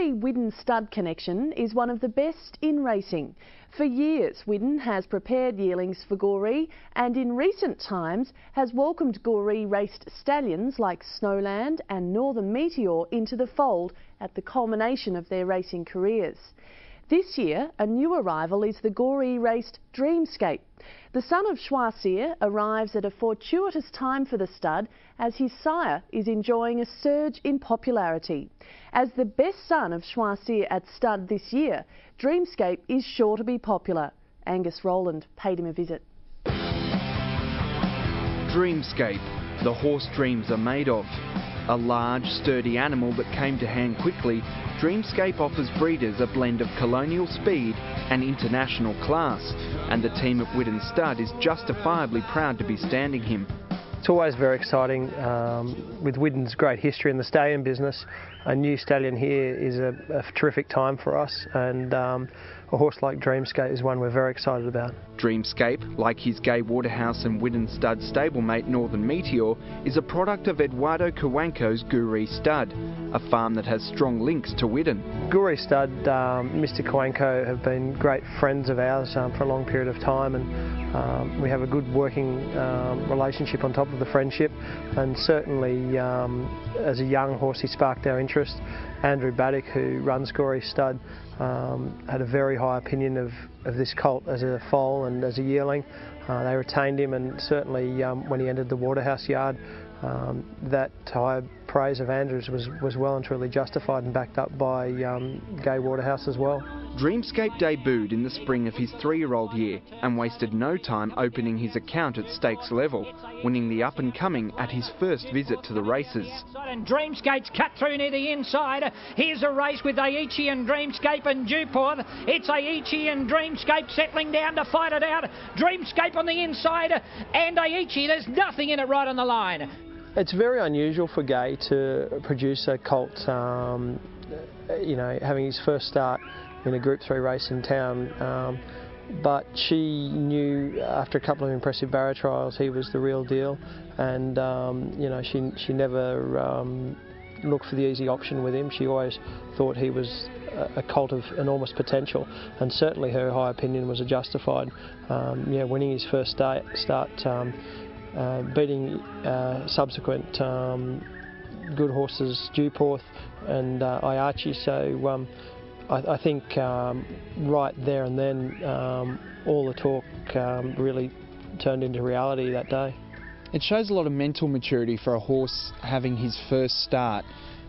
Goree-Widden stud connection is one of the best in racing. For years, Widden has prepared yearlings for Goree and in recent times has welcomed Goree-raced stallions like Snowland and Northern Meteor into the fold at the culmination of their racing careers. This year, a new arrival is the Goree-raced Dreamscape. The son of Choisir arrives at a fortuitous time for the stud as his sire is enjoying a surge in popularity. As the best son of Choisir at stud this year, Dreamscape is sure to be popular. Angus Rowland paid him a visit. Dreamscape, the horse dreams are made of. A large, sturdy animal that came to hand quickly, Dreamscape offers breeders a blend of colonial speed and international class, and the team at Widden Stud is justifiably proud to be standing him. It's always very exciting. With Widden's great history in the stallion business, a new stallion here is a terrific time for us, and a horse like Dreamscape is one we're very excited about. Dreamscape, like his Gay Waterhouse and Widden Stud stablemate Northern Meteor, is a product of Eduardo Kawanko's Goree Stud, a farm that has strong links to Widden. Goree Stud, Mr Kawanko have been great friends of ours for a long period of time, and we have a good working relationship on top of the friendship, and certainly as a young horse he sparked our interest. Andrew Baddock, who runs Goree Stud, had a very high opinion of this colt as a foal and as a yearling. They retained him, and certainly when he entered the Waterhouse yard, that high praise of Andrews was well and truly justified and backed up by Gay Waterhouse as well. Dreamscape debuted in the spring of his 3-year-old year and wasted no time opening his account at stakes level, winning the up-and-coming at his first visit to the races. And Dreamscape's cut through near the inside. Here's a race with Aichi and Dreamscape and Dewporth. It's Aichi and Dreamscape settling down to fight it out. Dreamscape on the inside and Aichi. There's nothing in it right on the line. It's very unusual for Gay to produce a colt, having his first start in a Group 3 race in town, but she knew after a couple of impressive barrier trials he was the real deal, and she never looked for the easy option with him. She always thought he was a colt of enormous potential, and certainly her high opinion was justified. Winning his first start, beating subsequent good horses, Dewporth and Aichi, so I think right there and then all the talk really turned into reality that day. It shows a lot of mental maturity for a horse having his first start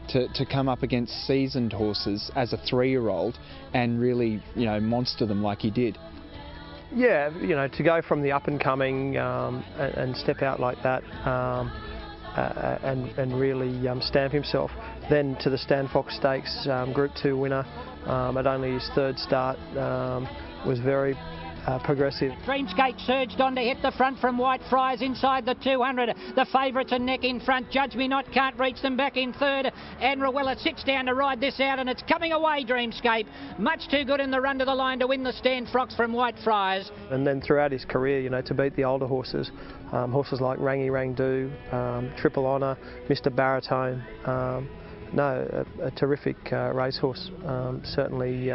to come up against seasoned horses as a 3-year-old and really, monster them like he did. Yeah, to go from the up and coming and step out like that and really stamp himself, then to the Stan Fox Stakes Group 2 winner at only his 3rd start was very progressive. Dreamscape surged on to hit the front from Whitefriars inside the 200. The favourites are neck in front. Judge Me Not can't reach them back in 3rd. And Rowella sits down to ride this out, and it's coming away, Dreamscape. Much too good in the run to the line to win the Stan Fox from Whitefriars. And then throughout his career, to beat the older horses, horses like Rangi Rangdu, Triple Honour, Mr Baritone, a terrific racehorse. Certainly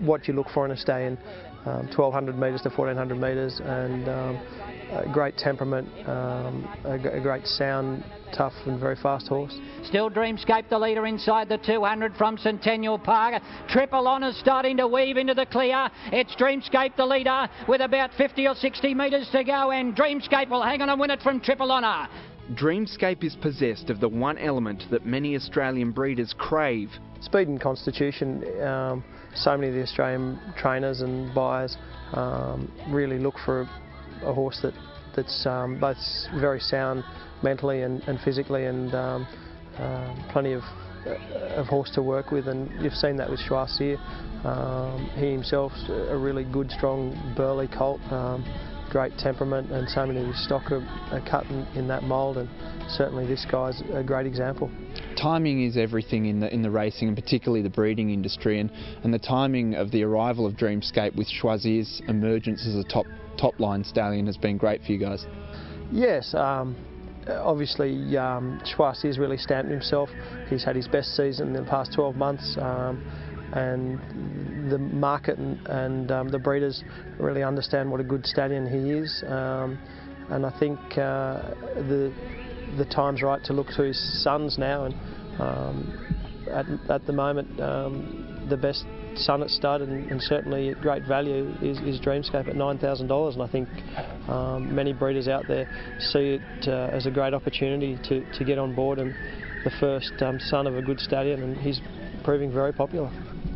what you look for in a stallion. 1200 metres to 1400 metres, and a great temperament, a great sound, tough and very fast horse. Still Dreamscape the leader inside the 200 from Centennial Park. Triple Honour's starting to weave into the clear. It's Dreamscape the leader with about 50 or 60 metres to go, and Dreamscape will hang on and win it from Triple Honour. Dreamscape is possessed of the one element that many Australian breeders crave. Speed and constitution. So many of the Australian trainers and buyers really look for a horse that's both very sound mentally and physically, and plenty of horse to work with, and you've seen that with Choisir. He himself's a really good, strong, burly colt. Great temperament, and so many of his stock are cut in that mould, and certainly this guy's a great example. Timing is everything in the racing, and particularly the breeding industry, and the timing of the arrival of Dreamscape with Choisir's emergence as a top line stallion has been great for you guys. Yes, obviously Schwarzier's really stamped himself. He's had his best season in the past 12 months. And the market and the breeders really understand what a good stallion he is, and I think the time's right to look to his sons now. And at the moment, the best son at stud and certainly at great value is Dreamscape at $9,000, and I think many breeders out there see it as a great opportunity to get on board and the first son of a good stallion, and he's proving very popular.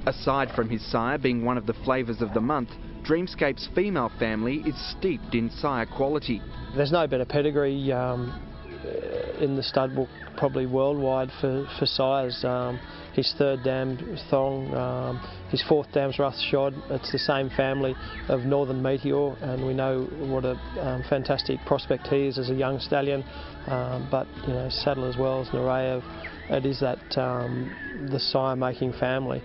Aside from his sire being one of the flavours of the month, Dreamscape's female family is steeped in sire quality. There's no better pedigree in the stud book probably worldwide for sires. His third dam Thong, his fourth dam's Rough Shod. It's the same family of Northern Meteor, and we know what a fantastic prospect he is as a young stallion. But you know, Saddler's Wells, Nereyev, it is that the sire-making family.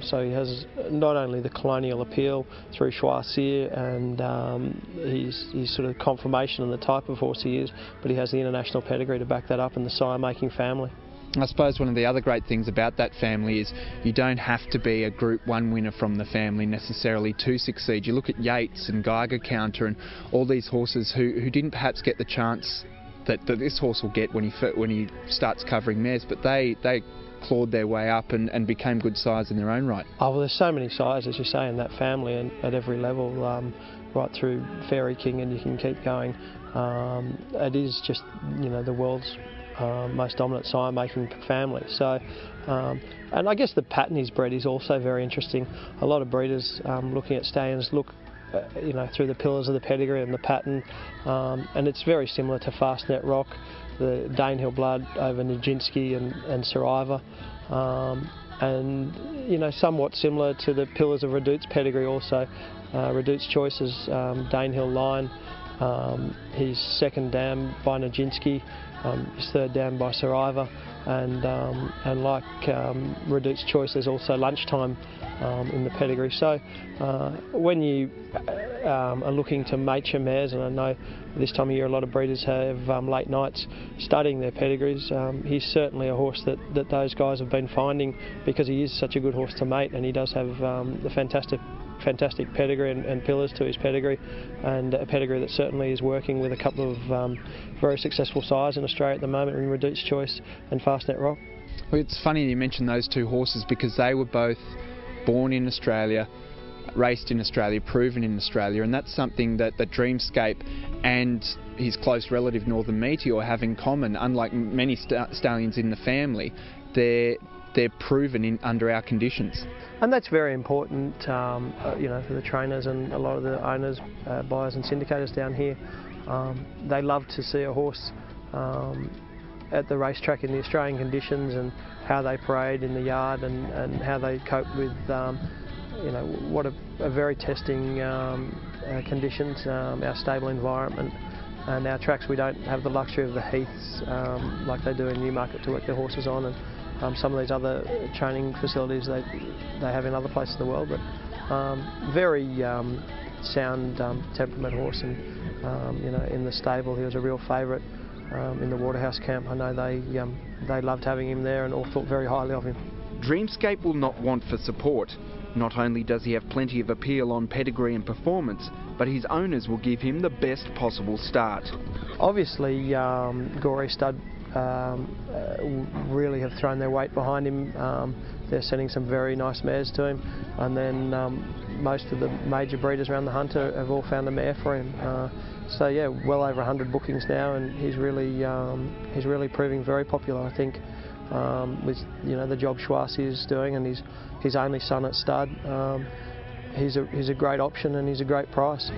So he has not only the colonial appeal through Schwarzier and his sort of confirmation in the type of horse he is, but he has the international pedigree to back that up in the sire-making family. I suppose one of the other great things about that family is you don't have to be a Group 1 winner from the family necessarily to succeed. You look at Yates and Geiger Counter and all these horses who didn't perhaps get the chance that this horse will get when he starts covering mares, but they clawed their way up and became good sires in their own right. Oh, well, there's so many sires, as you say, in that family, and at every level, right through Fairy King, and you can keep going. It is just, you know, the world's most dominant sire-making family. So, and I guess the pattern he's bred is also very interesting. A lot of breeders looking at stallions look, you know, through the pillars of the pedigree and the pattern, and it's very similar to Fastnet Rock, the Danehill blood over Nijinsky and Saraiva, and you know, somewhat similar to the pillars of Redout's pedigree also. Redout's choices, Danehill line, his second dam by Nijinsky, his third dam by Saraiva, and like Redout's choice, there's also lunchtime in the pedigree. So when you are looking to mate your mares, and I know this time of year a lot of breeders have late nights studying their pedigrees, he's certainly a horse that those guys have been finding, because he is such a good horse to mate, and he does have the fantastic pedigree and pillars to his pedigree, and a pedigree that certainly is working with a couple of very successful sires in Australia at the moment, in Redout's Choice and Fastnet Rock. Well, it's funny you mention those two horses, because they were both born in Australia, raced in Australia, proven in Australia, and that's something that Dreamscape and his close relative Northern Meteor have in common. Unlike many stallions in the family, they're proven under our conditions. And that's very important, you know, for the trainers and a lot of the owners, buyers and syndicators down here. They love to see a horse at the racetrack in the Australian conditions, and how they parade in the yard, and how they cope with, you know, what a very testing conditions, our stable environment. And our tracks, we don't have the luxury of the heaths like they do in Newmarket to work their horses on, and some of these other training facilities they have in other places in the world. But very sound temperament horse, and you know, in the stable he was a real favourite. In the Waterhouse camp, I know they loved having him there and all thought very highly of him. Dreamscape will not want for support. Not only does he have plenty of appeal on pedigree and performance, but his owners will give him the best possible start. Obviously, Goree Stud really have thrown their weight behind him. They're sending some very nice mares to him, and then most of the major breeders around the Hunter have all found a mare for him. So yeah, well over 100 bookings now, and he's really proving very popular, I think, with, you know, the job Schwartz is doing, and his only son at stud. He's a great option, and he's a great price.